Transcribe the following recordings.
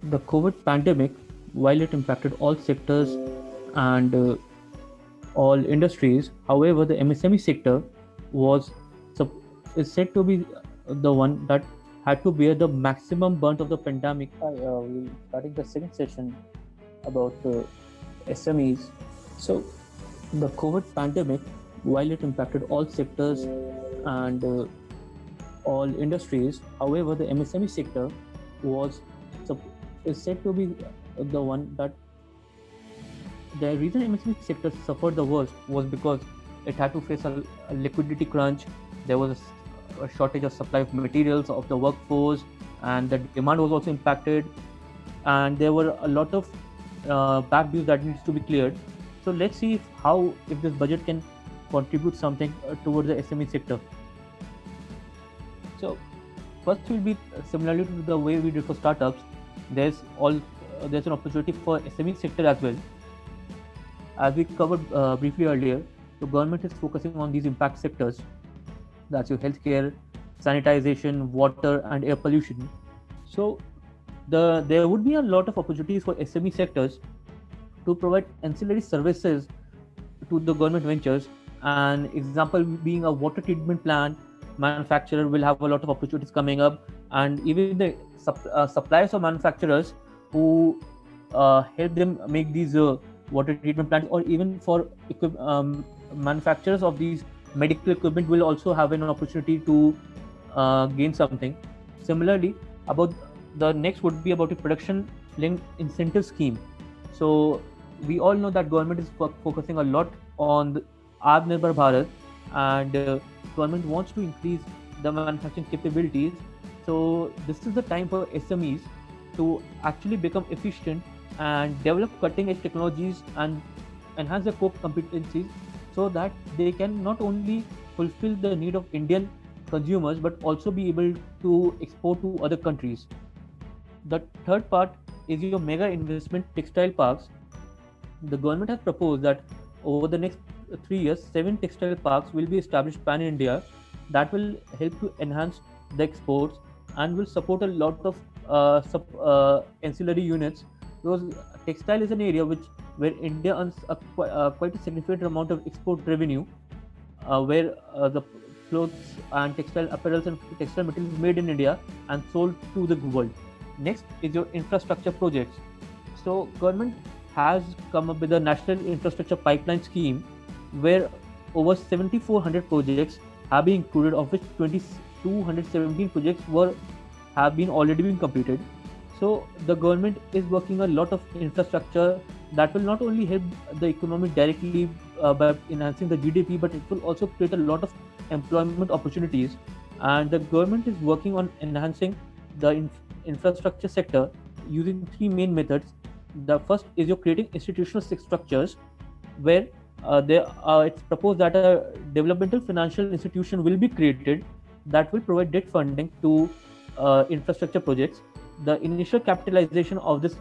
The COVID pandemic, while it impacted all sectors and all industries, however, the MSME sector was is said to be the one that had to bear the maximum burnt of the pandemic. We're starting the second session about SMEs. So, the COVID pandemic, while it impacted all sectors and all industries, however, the MSME sector was is said to be the one that the reason MSME sector suffered the worst was because it had to face a liquidity crunch. There was a shortage of supply of materials of the workforce, and the demand was also impacted. And there were a lot of back dues that needs to be cleared. So let's see if this budget can contribute something towards the SME sector. So first will be similarly to the way we did for startups. There's an opportunity for SME sector as well. As we covered briefly earlier, the government is focusing on these impact sectors. That's your healthcare, sanitization, water, and air pollution. So there would be a lot of opportunities for SME sectors to provide ancillary services to the government ventures. An example being a water treatment plant manufacturer will have a lot of opportunities coming up, and even the suppliers or manufacturers who help them make these water treatment plants, or even for manufacturers of these medical equipment will also have an opportunity to gain something. Similarly, about the next would be about a production linked incentive scheme. So we all know that government is focusing a lot on the Atmanirbhar Bharat, and government wants to increase the manufacturing capabilities. So this is the time for SMEs to actually become efficient and develop cutting edge technologies and enhance their core competencies, so that they can not only fulfill the need of Indian consumers but also be able to export to other countries. The third part is your mega investment textile parks. The government has proposed that over the next 3 years, 7 textile parks will be established pan India that will help to enhance the exports and will support a lot of ancillary units, because textile is an area where India earns quite a significant amount of export revenue, where the clothes and textile apparels and textile materials made in India and sold to the world. Next is your infrastructure projects. So government has come up with a national infrastructure pipeline scheme where over 7,400 projects have been included, of which 217 projects have been already been completed. So the government is working a lot of infrastructure that will not only help the economy directly by enhancing the GDP, but it will also create a lot of employment opportunities. And the government is working on enhancing the infrastructure sector using three main methods. The first is you're creating institutional structures where it's proposed that a developmental financial institution will be created that will provide debt funding to infrastructure projects. The initial capitalization of this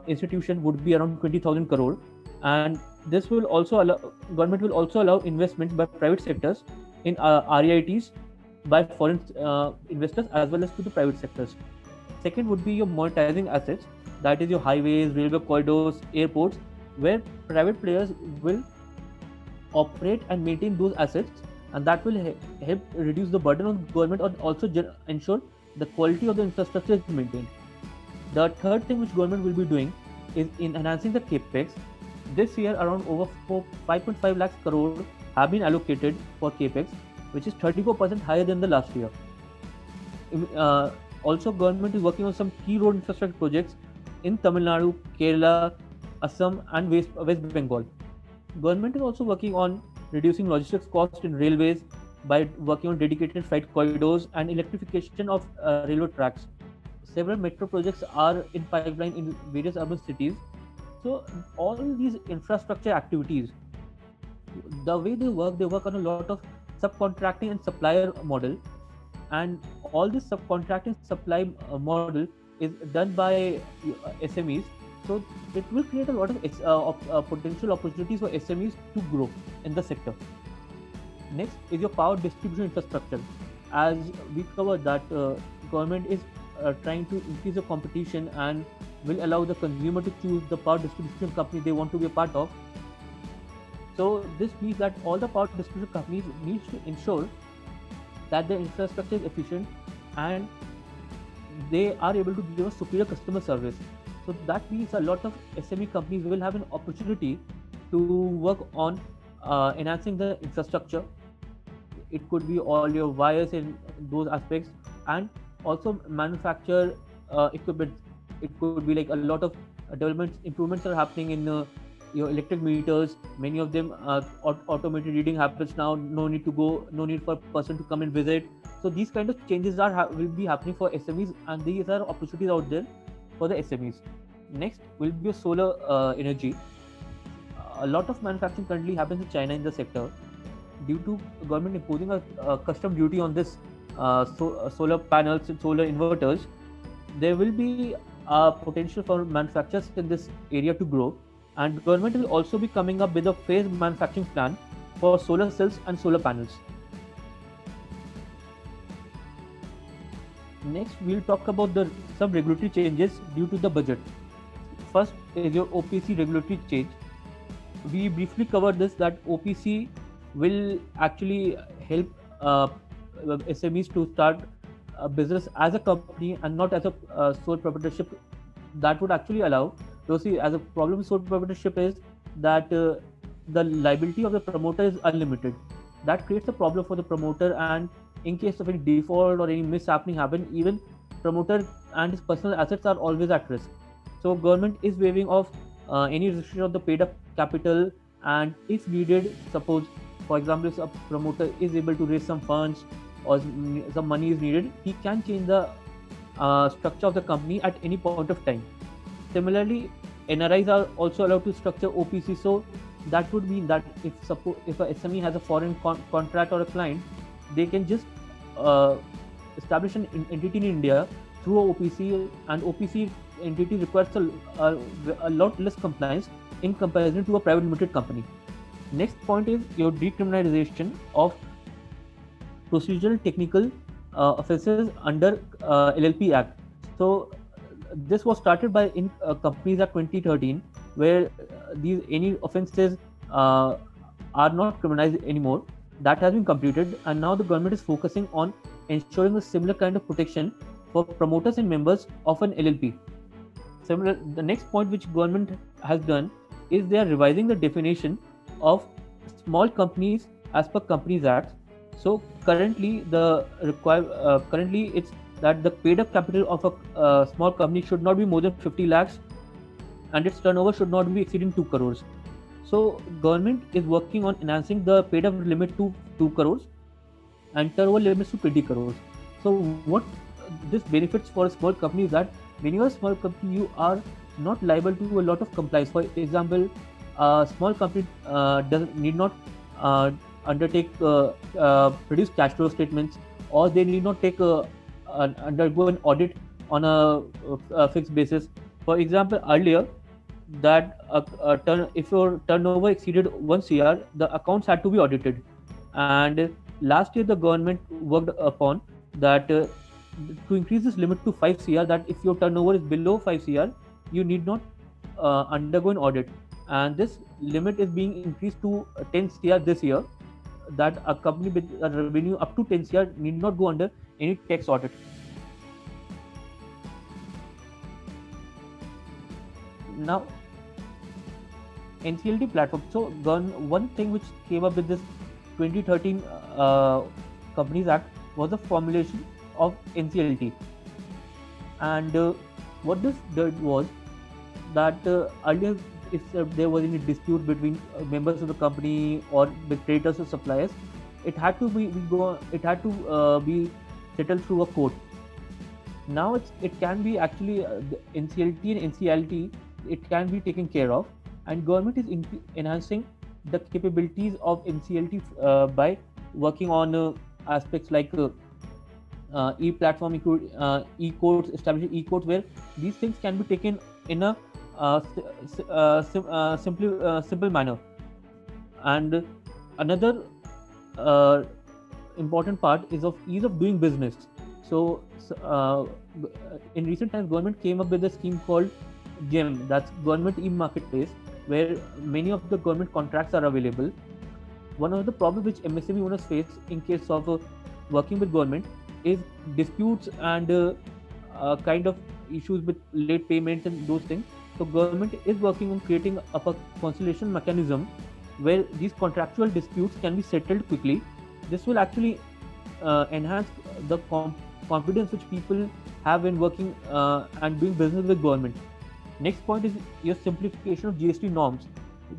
institution would be around 20,000 crore, and this will also allow government will also allow investments by private sectors in REITs by foreign investors as well as to the private sectors. Second would be your monetizing assets, that is your highways, railway corridors, airports, where private players will operate and maintain those assets, and that will help reduce the burden on government and also ensure the quality of the infrastructure is maintained. The third thing which government will be doing is in enhancing the capex. This year, around over 5.5 lakhs crore have been allocated for capex, which is 34% higher than the last year. Also, government is working on some key road infrastructure projects in Tamil Nadu, Kerala, Assam, and West Bengal. Government is also working on reducing logistics costs in railways by working on dedicated freight corridors and electrification of railway tracks. Several metro projects are in pipeline in various urban cities. So all these infrastructure activities, the way they work on a lot of subcontracting and supplier model, and all this subcontracting supply model is done by SMEs. So it will create a lot of potential opportunities for SMEs to grow in the sector. Next is your power distribution infrastructure. As we covered that government is trying to increase the competition and will allow the consumer to choose the power distribution company they want to be a part of. So this means that all the power distribution companies need to ensure that the infrastructure is efficient and they are able to give a superior customer service. So that means a lot of SME companies will have an opportunity to work on enhancing the infrastructure. It could be all your wires in those aspects, and also manufacture equipment. It could be like a lot of developments, improvements are happening in your electric meters. Many of them automated reading happens now. No need to go, no need for a person to come and visit. So these kind of changes will be happening for SMEs, and these are opportunities out there for the SMEs. Next will be solar energy. A lot of manufacturing currently happens in China in the sector. Due to government imposing a custom duty on this solar panels and solar inverters, there will be potential for manufacturers in this area to grow, and government will also be coming up with a phased manufacturing plan for solar cells and solar panels. Next, we'll talk about some regulatory changes due to the budget. First is your OPC regulatory change. We briefly covered this, that OPC will actually help SMEs to start a business as a company and not as a sole proprietorship. That would actually allow, see, as a problem with sole proprietorship is that the liability of the promoter is unlimited. That creates a problem for the promoter, and in case of any default or any mishappening happen, even promoter and his personal assets are always at risk. So government is waiving off any restriction of the paid up capital, and if needed, suppose for example if a promoter is able to raise some funds or some money is needed, he can change the structure of the company at any point of time. Similarly, NRIs are also allowed to structure OPC, so that would mean that if a SME has a foreign contract or a client, they can just establish an entity in India through OPC, and OPC entity requires a lot less compliance in comparison to a private limited company. Next point is your decriminalization of procedural technical offences under LLP Act. So this was started by in Companies Act 2013, where any offences are not criminalized anymore. That has been completed, and now the government is focusing on ensuring a similar kind of protection for promoters and members of an LLP. The next point which government has done is they are revising the definition of small companies as per Companies Act. So currently it's that the paid up capital of a small company should not be more than 50 lakhs and its turnover should not be exceeding 2 crores. So government is working on enhancing the paid up limit to 2 crores and turnover limits to 20 crores. So what this benefits for a small company is that when you are a small company, you are not liable to a lot of compliance. For example, a small company need not undertake produce cash flow statements, or they need not undergo an audit on a fixed basis. For example, earlier that if your turnover exceeded 1 CR, the accounts had to be audited, and last year the government worked upon that to increase this limit to 5 CR, that if your turnover is below 5 CR, you need not undergo an audit, and this limit is being increased to 10 CR this year, that a company with a revenue up to 10 CR need not go under any tax audit. Now, NCLT platform. So one thing which came up with this 2013 Companies Act was the formulation of NCLT, and what this did was that earlier, if there was any dispute between members of the company or with creditors or suppliers, it had to be settled through a court. Now it can be actually the NCLT and NCLT, it can be taken care of, and government is enhancing the capabilities of NCLT by working on aspects like e-platform, e-courts, establishing e-courts where these things can be taken in a simple manner. And another important part is of ease of doing business. In recent times, government came up with a scheme called GEM, that's Government E-Marketplace, where many of the government contracts are available. One of the problems which MSME owners face in case of working with government is disputes and kind of issues with late payments and those things. So government is working on creating up a conciliation mechanism where these contractual disputes can be settled quickly. This will actually enhance the confidence which people have in working and doing business with government. Next point is your simplification of GST norms.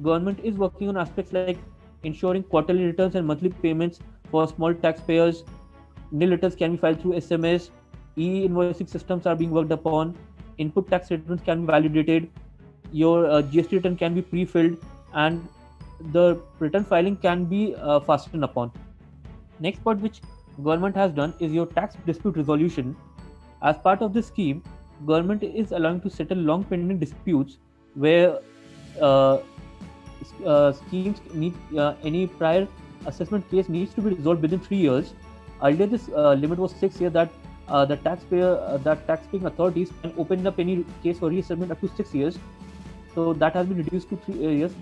Government is working on aspects like ensuring quarterly returns and monthly payments for small taxpayers. Nil returns can be filed through SMS. E-invoicing systems are being worked upon. Input tax returns can be validated. Your GST return can be pre-filled, and the return filing can be fastened upon. Next point which government has done is your tax dispute resolution. As part of this scheme, government is allowing to settle long pending disputes where uh, schemes need any prior assessment case needs to be resolved within 3 years. Earlier, this limit was 6 years. That the tax-paying authorities can open up any case for reassessment up to 6 years. So that has been reduced to 3 years.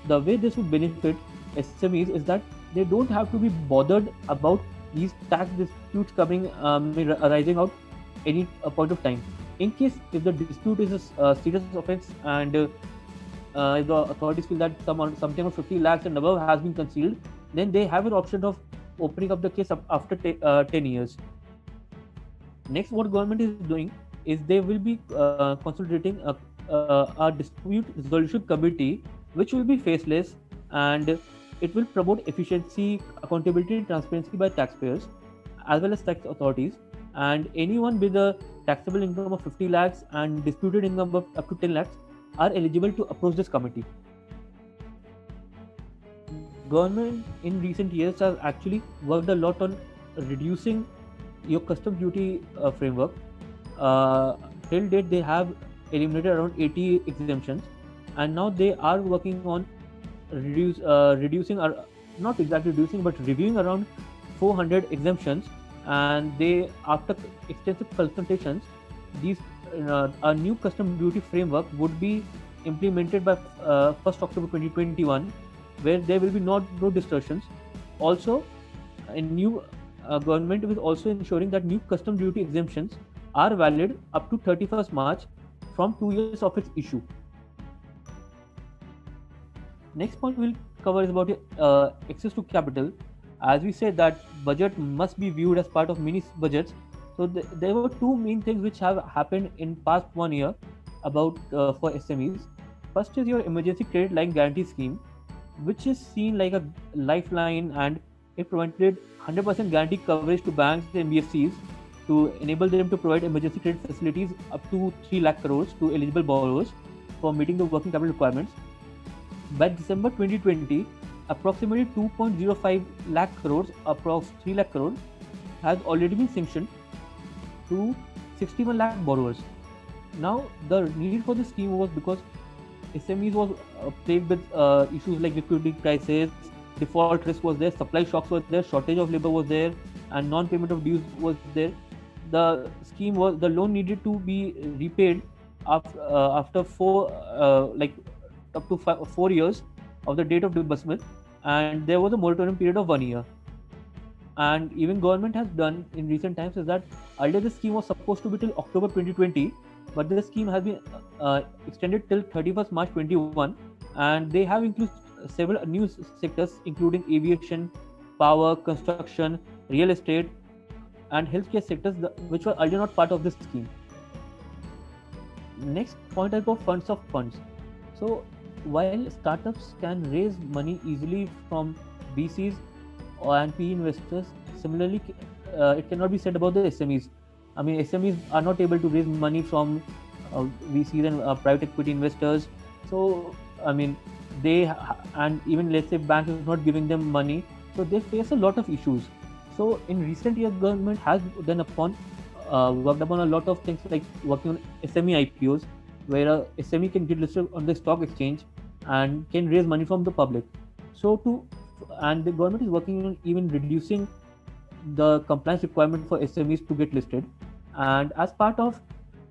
The way this would benefit SMEs is that they don't have to be bothered about these tax disputes coming arising out any point of time. In case if the dispute is a serious offense and if the authorities feel that something of 50 lakhs and above has been concealed, then they have an option of opening up the case after 10 years. Next, what government is doing is they will be consolidating a dispute resolution committee, which will be faceless, and it will promote efficiency, accountability, and transparency by taxpayers as well as tax authorities. And anyone with a taxable income of 50 lakhs and disputed income of up to 10 lakhs are eligible to approach this committee. Government in recent years has actually worked a lot on reducing your custom duty framework. Till date, they have eliminated around 80 exemptions, and now they are working on reducing, or not exactly reducing, but reviewing around 400 exemptions. And they, after extensive consultations, these a new custom duty framework would be implemented by 1st October 2021, where there will be no distortions. Also, a new government is also ensuring that new custom duty exemptions are valid up to 31st March from 2 years of its issue. Next point we'll cover is about access to capital. As we said that budget must be viewed as part of mini budgets. So there were two main things which have happened in past 1 year about for SMEs. First is your emergency credit line guarantee scheme, which is seen like a lifeline, and it provided 100% guarantee coverage to banks and NBFCs to enable them to provide emergency credit facilities up to 3 lakh crores to eligible borrowers for meeting the working capital requirements. By December 2020, approximately 2.05 lakh crores, approx 3 lakh crores, has already been sanctioned to 61 lakh borrowers. Now, the need for this scheme was because SMEs was plagued with issues like liquidity crisis, default risk was there, supply shocks were there, shortage of labor was there, and non-payment of dues was there. The loan needed to be repaid after up to 4 years of the date of disbursement, and there was a moratorium period of 1 year. And even government has done in recent times is that earlier the scheme was supposed to be till October 2020, but this scheme has been extended till 31st March 21, and they have included several new sectors including aviation, power, construction, real estate, and healthcare sectors which were earlier not part of this scheme. Next point is about funds of funds. So while startups can raise money easily from VCs and PE investors, similarly it cannot be said about the SMEs. I mean, SMEs are not able to raise money from VCs and private equity investors. So I mean, and even let's say bank is not giving them money, so they face a lot of issues. So in recent years, government has worked upon a lot of things like working on SME IPOs, where a SME can get listed on the stock exchange and can raise money from the public. And the government is working on even reducing the compliance requirement for SMEs to get listed. And as part of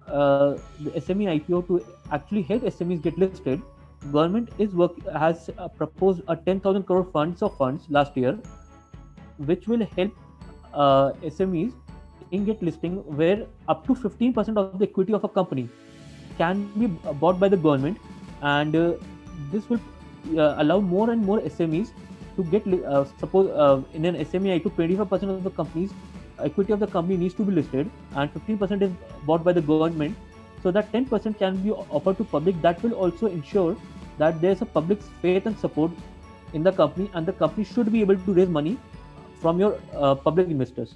the SME IPO to actually help SMEs get listed, government has proposed a 10,000 crore funds last year, which will help SMEs in get listing, where up to 15% of the equity of a company can be bought by the government, and this will allow more and more SMEs to get suppose in an SME IPO 25% of the company's equity of the company needs to be listed and 15% is bought by the government, so that 10% can be offered to public. That will also ensure that there's a public's faith and support in the company, and the company should be able to raise money from your public investors.